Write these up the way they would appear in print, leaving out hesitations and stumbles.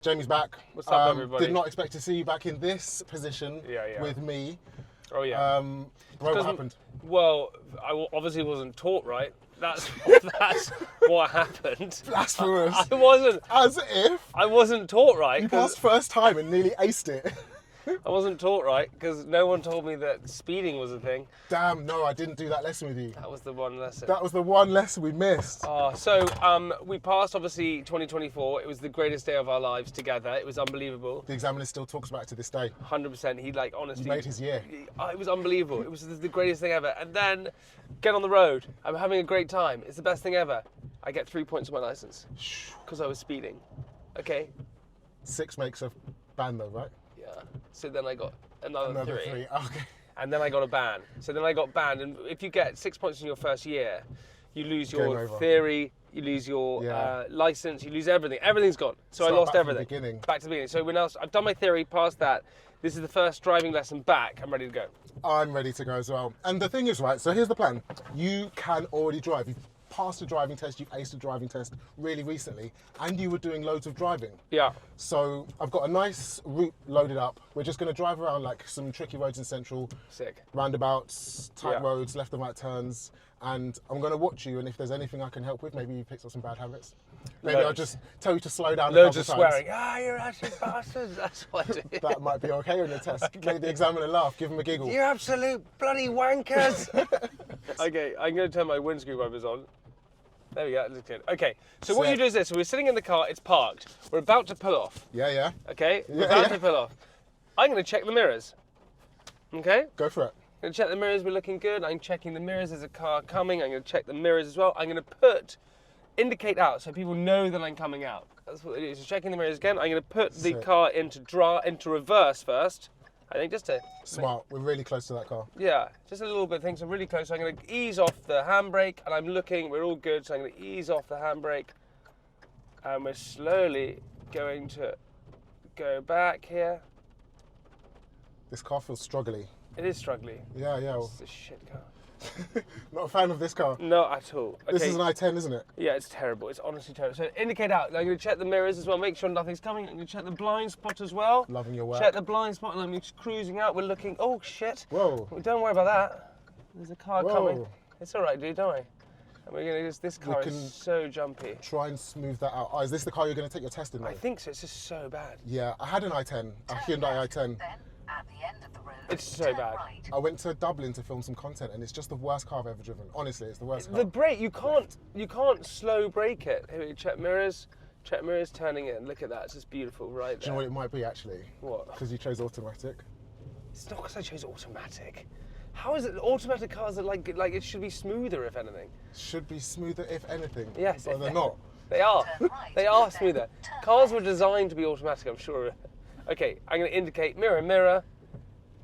Jamie's back. What's up, everybody? Did not expect to see you back in this position with me. Oh, yeah. What happened? Well, I obviously wasn't taught right. That's what happened. Blasphemous. I wasn't. As if. I wasn't taught right. You passed first time and nearly aced it. I wasn't taught right because no one told me that speeding was a thing. Damn, no, I didn't do that lesson with you. That was the one lesson. That was the one lesson we missed. So we passed, obviously, 2024. It was the greatest day of our lives together. It was unbelievable. The examiner still talks about it to this day. 100%. He, honestly... He made his year. It was unbelievable. It was the greatest thing ever. And then, get on the road. I'm having a great time. It's the best thing ever. I get 3 points on my licence because I was speeding. Okay? 6 makes a ban though, right? Yeah. So then I got another 3. Okay. And then I got a ban. So then I got banned. And if you get 6 points in your first year, you lose your theory, you lose your licence, you lose everything. Everything's gone. So I lost everything. Back to the beginning. So I've done my theory, passed that. This is the first driving lesson back. I'm ready to go. I'm ready to go as well. And the thing is, right, so here's the plan. You can already drive. You've passed a driving test, you've aced a driving test really recently, and you were doing loads of driving. Yeah. So I've got a nice route loaded up. We're just going to drive around like some tricky roads in Central. Sick. Roundabouts, tight roads, left and right turns. And I'm going to watch you, and if there's anything I can help with, maybe you picked up some bad habits. Maybe I'll just tell you to slow down Loads a of couple swearing. You're actually bastards. That's what I do. That might be okay on your test. Make the examiner laugh, give him a giggle. You absolute bloody wankers. Okay, I'm going to turn my windscreen wipers on. There we go, that looks good. Okay, so what you do is this. So we're sitting in the car, it's parked. We're about to pull off. Yeah. Okay, we're about to pull off. I'm going to check the mirrors. Okay? Go for it. I'm going to check the mirrors, we're looking good. I'm checking the mirrors, there's a car coming. I'm going to check the mirrors as well. I'm going to indicate out so people know that I'm coming out. That's what it is. So checking the mirrors again. I'm going to put the car into reverse first. I think just to... Smart. We're really close to that car. Yeah, just a little bit of things. I'm really close. So I'm going to ease off the handbrake, and I'm looking. We're all good. So I'm going to ease off the handbrake, and we're slowly going to go back here. This car feels struggly. It is struggling. Yeah. It's a shit car. Not a fan of this car. Not at all. Okay. This is an i10, isn't it? Yeah, it's terrible. It's honestly terrible. So indicate out. I'm going to check the mirrors as well, make sure nothing's coming. I'm going to check the blind spot as well. Loving your work. Check the blind spot, and I'm just cruising out. We're looking. Oh shit! Whoa! Don't worry about that. There's a car coming. It's all right, dude. Don't worry. And we're going to. This car is so jumpy. Try and smooth that out. Oh, is this the car you're going to take your test in? Though? I think so. It's just so bad. Yeah, I had an i10, a Hyundai i10. At the end of the road, it's so bad. Right. I went to Dublin to film some content, and it's just the worst car I've ever driven. Honestly, it's the worst car. The brake, you can't slow brake it. Here we check mirrors, turning in. Look at that, it's just beautiful right there. Do you know what it might be actually? What? Because you chose automatic. It's not because I chose automatic. How is it? Automatic cars are like it should be smoother if anything. Should be smoother if anything. Yes. But they're not. They are. Right. They are smoother. Cars were designed to be automatic, I'm sure. Okay, I'm going to indicate mirror,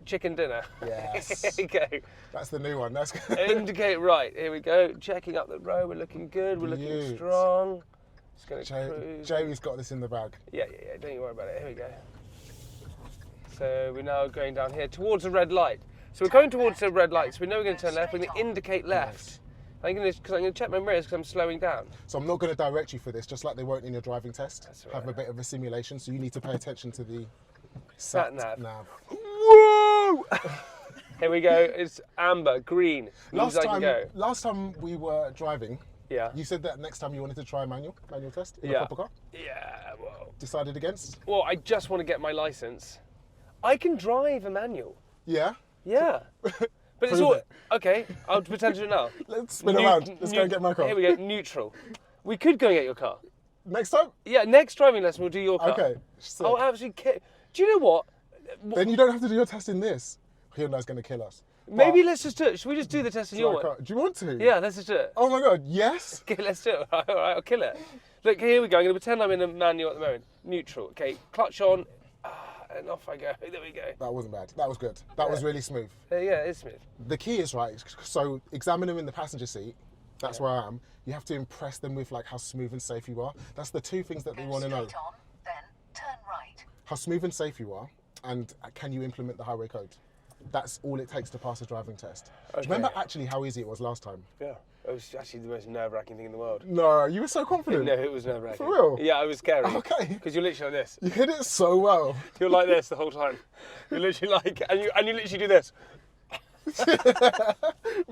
chicken dinner. Yes. Here we go. That's the new one. That's Indicate right. Here we go. Checking up the road. We're looking good. We're looking strong. Just going to cruise. Jamie's got this in the bag. Yeah. Don't you worry about it. Here we go. So we're now going down here towards the red light. So we're going towards the red light. So we know we're going to turn left. We're going to indicate left. Nice. I'm going to check my mirrors because I'm slowing down. So I'm not going to direct you for this, just like they won't in your driving test. That's right. Have a bit of a simulation, so you need to pay attention to the sat nav. Whoa! Here we go. It's amber, green. Last time we were driving, you said that next time you wanted to try a manual test in a proper car. Yeah. Well. Decided against? Well, I just want to get my license. I can drive a manual. Yeah. Yeah. But it's all okay. I'll pretend to now. Let's spin around. Let's go and get my car. Here we go. Neutral. We could go and get your car. Next time? Yeah. Next driving lesson, we'll do your car. Okay. Sick. Oh, absolutely. Do you know what? Then you don't have to do your test in this. Hyundai's going to kill us. Maybe let's just do it. Should we just do the test in your one? Do you want to? Yeah, let's just do it. Oh my God, yes. Okay, let's do it. All right, I'll kill it. Look, here we go. I'm going to pretend I'm in a manual at the moment. Neutral. Okay, clutch on. And off I go. There we go. That wasn't bad. That was good. That was really smooth. Yeah, it's smooth. The key is, right, so examiner in the passenger seat, that's where I am. You have to impress them with like how smooth and safe you are. That's the two things that they want to know. On, then turn right. How smooth and safe you are, and can you implement the highway code? That's all it takes to pass a driving test. Okay. Do you remember actually how easy it was last time? Yeah. It was actually the most nerve-wracking thing in the world. No, you were so confident. No, it was nerve-wracking. For real? Yeah, it was scary. Okay. Because you're literally like this. You hit it so well. You're like this the whole time. You're literally like, and you literally do this.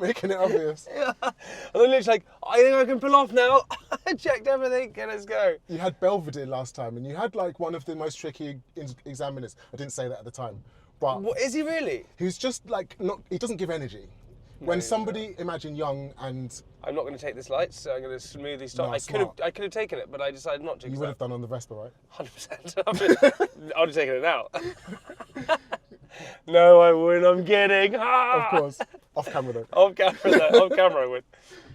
Making it obvious. Yeah. And then literally like, I think I can pull off now. I checked everything. Okay, let's go. You had Belvedere last time, and you had like one of the most tricky examiners. I didn't say that at the time, but What, is he really? he was just like not. He doesn't give energy. When somebody, imagine young and I'm not going to take this light, so I'm going to smoothly stop. No, I could have taken it, but I decided not to. you would have done on the Vespa, right? 100%. I would have taken it now. No, I wouldn't. I'm kidding. Of course, off camera though. Off camera, I would.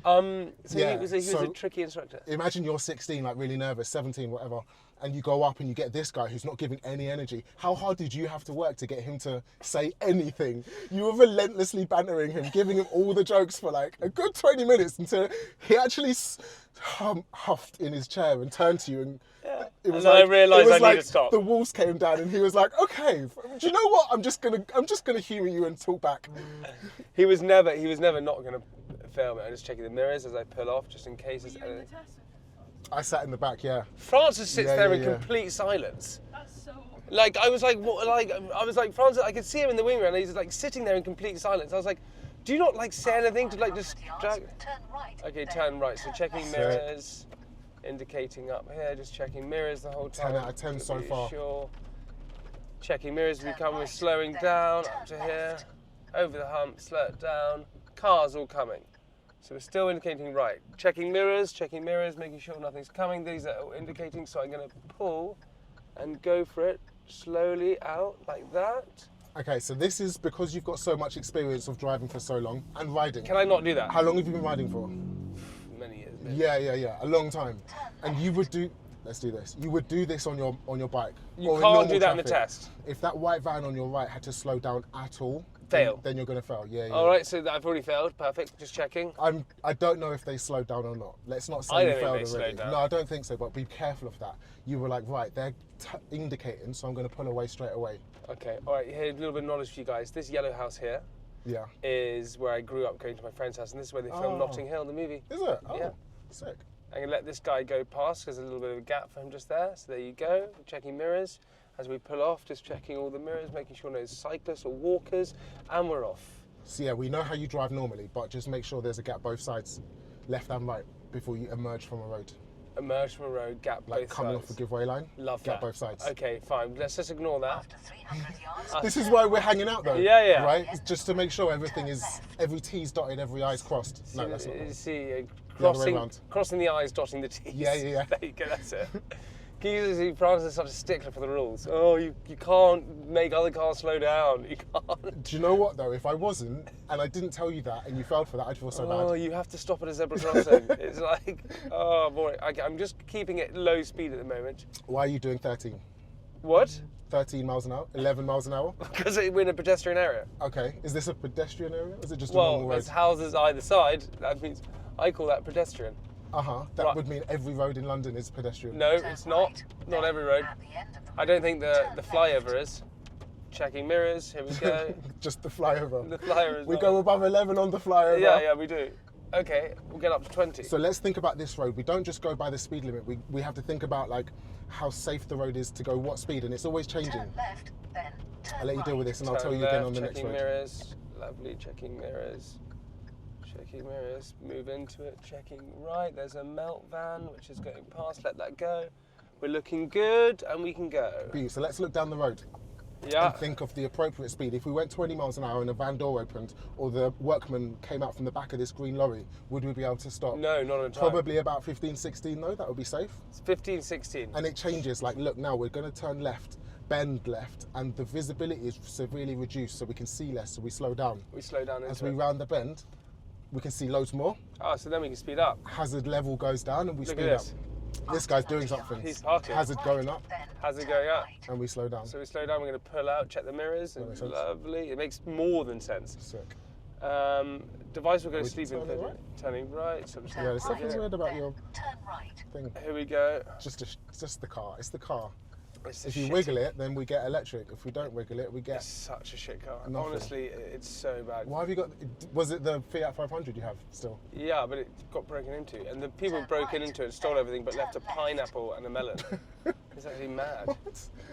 So Yeah, he was a tricky instructor. Imagine you're 16, like really nervous, 17, whatever, and you go up and you get this guy who's not giving any energy. How hard did you have to work to get him to say anything? You were relentlessly bantering him, giving him all the jokes for like a good 20 minutes until he actually huffed in his chair and turned to you and it was I realised I need to stop. The walls came down and he was like, okay, do you know what? I'm just gonna humour you and talk back. He was never not going to fail me. I'm just checking the mirrors as I pull off, just in case there's anything. I sat in the back, yeah. Francis sits there in yeah. complete silence. That's so... Like I was like, what, like I was like, Francis. I could see him in the wing mirror, and he's like sitting there in complete silence. I was like, do you not like say anything to like distract? Turn right. Okay, turn right. So checking mirrors, indicating up here, just checking mirrors the whole time. 10 out of 10 to so be far. Sure. Checking mirrors, we're slowing down up to here, over the hump, slow it down. Cars all coming. So we're still indicating right. Checking mirrors, making sure nothing's coming. These are all indicating, so I'm going to pull and go for it slowly out like that. Okay, so this is because you've got so much experience of driving for so long and riding. Can I not do that? How long have you been riding for? Many years. Yeah, a long time. And you would do, let's do this. You would do this on your bike. You or in can't normal do that in the traffic. test. If that white van on your right had to slow down at all, Fail. Then you're going to fail. Yeah. All right, so I've already failed. Perfect. Just checking. I don't know if they slowed down or not. Let's not I say you don't think failed they slowed already. down. No, I don't think so. But be careful of that. You were like, right, they're indicating, so I'm going to pull away straight away. Okay. All right. Here, a little bit of knowledge for you guys. This yellow house here Yeah. is where I grew up, going to my friend's house, and this is where they filmed Notting Hill, the movie. Is it? Oh, Yeah. sick. I'm going to let this guy go past because there's a little bit of a gap for him just there. So there you go. Checking mirrors. As we pull off, just checking all the mirrors, making sure no cyclists or walkers, and we're off. So yeah, we know how you drive normally, but just make sure there's a gap both sides, left and right, before you emerge from a road. Emerge from a road, gap Like both coming sides. off the giveaway line, Love gap that. both sides. Okay, fine. Let's just ignore that. After 300 yards, This is why we're hanging out though. Yeah. Right? It's just to make sure everything is, every T's dotted, every I's crossed. No, that's not. See, The other way round. crossing the I's, dotting the T's. Yeah. There you go, that's it. Can you see Francis is such a stickler for the rules? Oh, you can't make other cars slow down. You can't. Do you know what though? If I wasn't, and I didn't tell you that, and you failed for that, I'd feel so Oh, bad. you have to stop at a zebra crossing. It's like, oh boy. I'm just keeping it low speed at the moment. Why are you doing 13? What? 13 miles an hour? 11 miles an hour? Because we're in a pedestrian area. Okay. Is this a pedestrian area? Or is it just a Well, normal road? there's houses either side. That means I call that pedestrian. That Right. would mean every road in London is pedestrian. No, it's not. Not every road. at the end of the I don't think the turn flyover is. Checking mirrors. Here we go. Just the flyover. The flyover is We not. go above 11 on the flyover. Yeah, we do. Okay, we'll get up to 20. So let's think about this road. We don't just go by the speed limit. We have to think about like how safe the road is to go what speed, and it's always changing. Turn left, then turn I'll let you deal with this, and I'll tell Turn you again left, on the next checking road. mirrors. Lovely, checking mirrors. Checking mirrors. Move into it. Checking right. There's a melt van which is going past. Let that go. We're looking good, and we can go. Beauty. So let's look down the road Yeah. and think of the appropriate speed. If we went 20 miles an hour and a van door opened, or the workman came out from the back of this green lorry, would we be able to stop? No, not at time. Probably about 15, 16 though. That would be safe. It's 15, 16. And it changes. Like, look, now we're going to turn left, bend left, and the visibility is severely reduced, so we can see less. So we slow down. We slow down into As we it. round the bend, we can see loads more. Oh, so then we can speed up. Hazard level goes down, and we Look speed at up. this. This guy's doing something. He's parking. Hazard going up, then How's it turn going up? right. and we slow down. So we slow down. We're going to pull out, check the mirrors. That And makes sense. lovely. It makes more than sense. Sick. Device will go Are to we sleep in turning 30. right? Turning right. So Yeah, there's something Right, weird about then your turn right. thing. Here we go. Just the car. It's the car. If you wiggle it, then we get electric. If we don't wiggle it, we get... It's such a shit car. Nothing. Honestly, it's so bad. Why have you got... Was it the Fiat 500 you have still? Yeah, but it got broken into. And the people broke into it and stole everything, but left a pineapple and a melon. It's actually mad. What?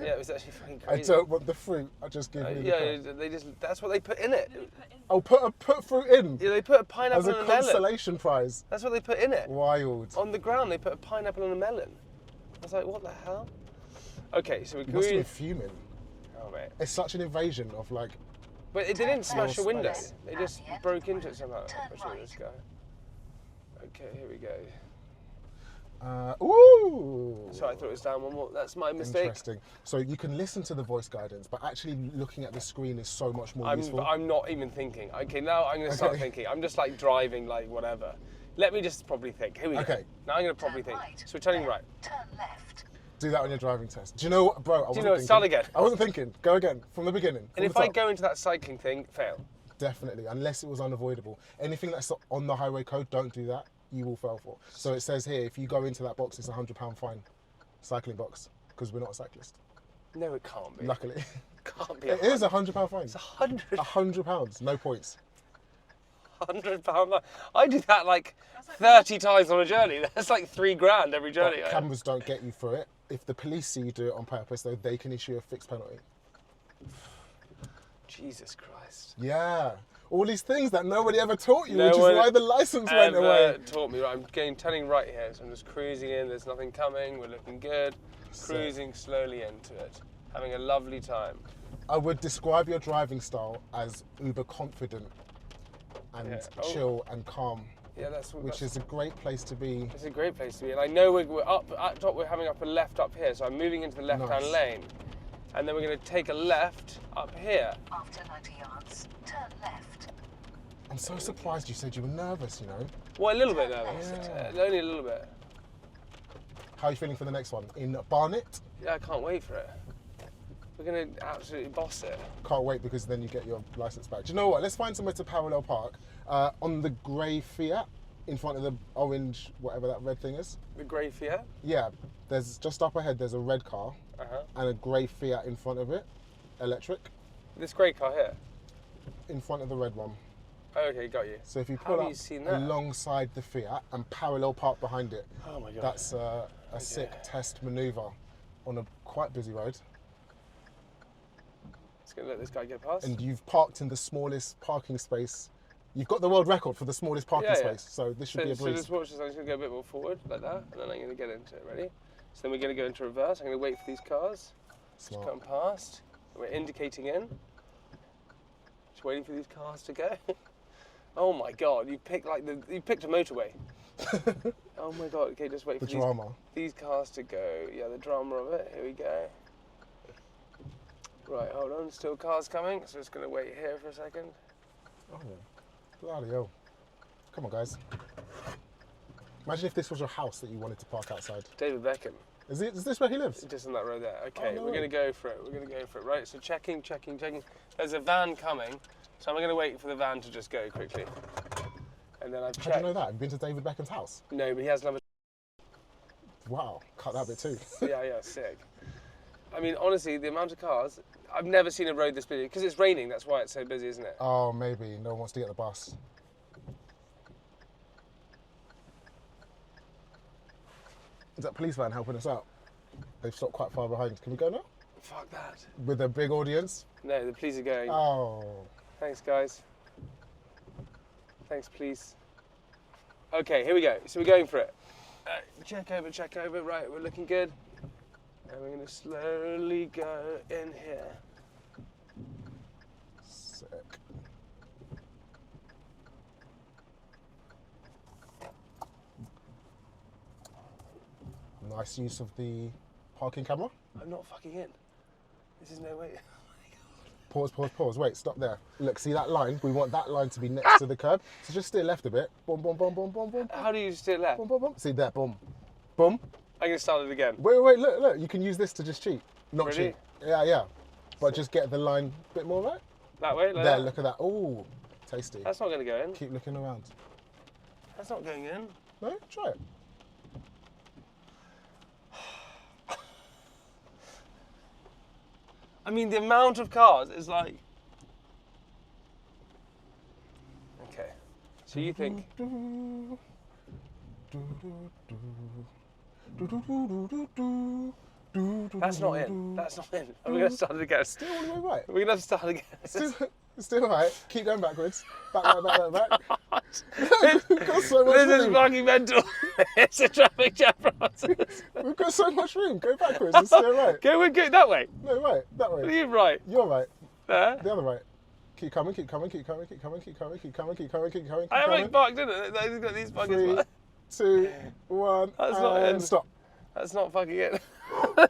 Yeah, it was actually fucking crazy. I don't want the fruit. I just give me the car. They just... That's what they put in it. Oh, put fruit in? Yeah, they put a pineapple and a melon. As a consolation prize. That's what they put in it. Wild. On the ground, they put a pineapple and a melon. I was like, what the hell? Okay, so we must have been fuming. Oh, mate. It's such an invasion of like... But they didn't smash a window. They just broke into it somehow. Especially this guy. Okay, here we go. Ooh! So I thought it was down one more. That's my mistake. Interesting. So you can listen to the voice guidance, but actually looking at the screen is so much more useful. I'm not even thinking. Okay, now I'm going to start thinking. I'm just like driving, like whatever. Let me just probably think. Here we go. Okay. Now I'm going to probably think. So we're turning right. Turn left. Do that on your driving test. Do you know what, bro? I wasn't thinking. Start again. I wasn't thinking. Go again from the beginning. And if I go into that cycling thing, fail. Definitely, unless it was unavoidable. Anything that's on the highway code, don't do that. You will fail for. So it says here, if you go into that box, it's £100 fine. Cycling box, because we're not a cyclist. No, it can't be. Luckily. Can't be. It is £100 fine. It's 100. £100, no points. £100. I do that like 30 times on a journey. That's like £3,000 every journey. But cameras don't get you for it. If the police see you do it on purpose, though, they can issue a fixed penalty. Jesus Christ. Yeah. All these things that nobody ever taught you, which is why the license went away. Taught me. Right, I'm turning right here, so I'm just cruising in. There's nothing coming. We're looking good. Cruising slowly into it, having a lovely time. I would describe your driving style as uber confident and chill and calm. Yeah, which is a great place to be. It's a great place to be, and I know we're up at top. We're having up a left up here, so I'm moving into the left-hand lane, and then we're going to take a left up here. After 90 yards, turn left. I'm so surprised you said you were nervous, you know. Well, a little bit nervous. Yeah. Only a little bit. How are you feeling for the next one? In Barnet? Yeah, I can't wait for it. We're going to absolutely boss it. Can't wait, because then you get your licence back. Do you know what? Let's find somewhere to parallel park on the grey Fiat in front of the orange, whatever that red thing is. The grey Fiat? Yeah. There's just up ahead, there's a red car and a grey Fiat in front of it, electric. This grey car here? In front of the red one. Oh, okay, got you. So if you pull up alongside the Fiat and parallel park behind it, oh my God. That's a sick test manoeuvre on a quite busy road. Just gonna let this guy get past. And you've parked in the smallest parking space. You've got the world record for the smallest parking space, so this should be a breeze. So just watch this. I'm just gonna go a bit more forward, like that, and then I'm gonna get into it. Ready? So then we're gonna go into reverse. I'm gonna wait for these cars. Smart. Just come past. We're indicating in. Just waiting for these cars to go. Oh my God! You picked a motorway. Oh my God! Okay, just wait for these cars to go. Yeah, the drama of it. Here we go. Right, hold on. Still cars coming. So just gonna wait here for a second. Oh, bloody hell! Come on, guys. Imagine if this was your house that you wanted to park outside. David Beckham. Is this where he lives? Just on that road there. Okay, oh, no we're going to go for it. We're going to go for it. Right, so checking. There's a van coming, so I'm going to wait for the van to just go quickly. And then I've checked. How do you know that? Have you been to David Beckham's house? No, but he has another. Wow, cut that bit too. Yeah, sick. I mean, honestly, the amount of cars, I've never seen a road this busy. Because it's raining, that's why it's so busy, isn't it? Oh, maybe. No one wants to get the bus. Is that police van helping us out? They've stopped quite far behind. Can we go now? Fuck that. With a big audience? No, the police are going. Oh. Thanks, guys. Thanks, police. Okay, here we go. So we're going for it. Check over. Right, we're looking good. And we're going to slowly go in here. Sick. Nice use of the parking camera. I'm not fucking in. This is no way. Pause. Wait, stop there. Look, see that line? We want that line to be next to the curb. So just steer left a bit. Boom. How do you steer left? Boom. See there, boom. Boom. I'm going to start it again. Wait, look. You can use this to just cheat. Not really? Cheat. Yeah. But just get the line a bit more right. That way? Like there, look at that. Ooh, tasty. That's not going to go in. Keep looking around. That's not going in. No? Try it. I mean, the amount of cars is like... Okay. So you think... That's not in. That's not in. Are we going to start it again? Still all the way right. We're going to have to start again. Still right. Keep going backwards. Back. We've got so much This room. is fucking mental. It's a traffic jam process. We've got so much room. Go backwards. It's still right. Go that way. No, right. That way. You're right. You're right. There. The other right. Keep coming. I haven't fucked in it. He's got these fuckers. 3, 2, 1, That's not in. Stop. That's not fucking it.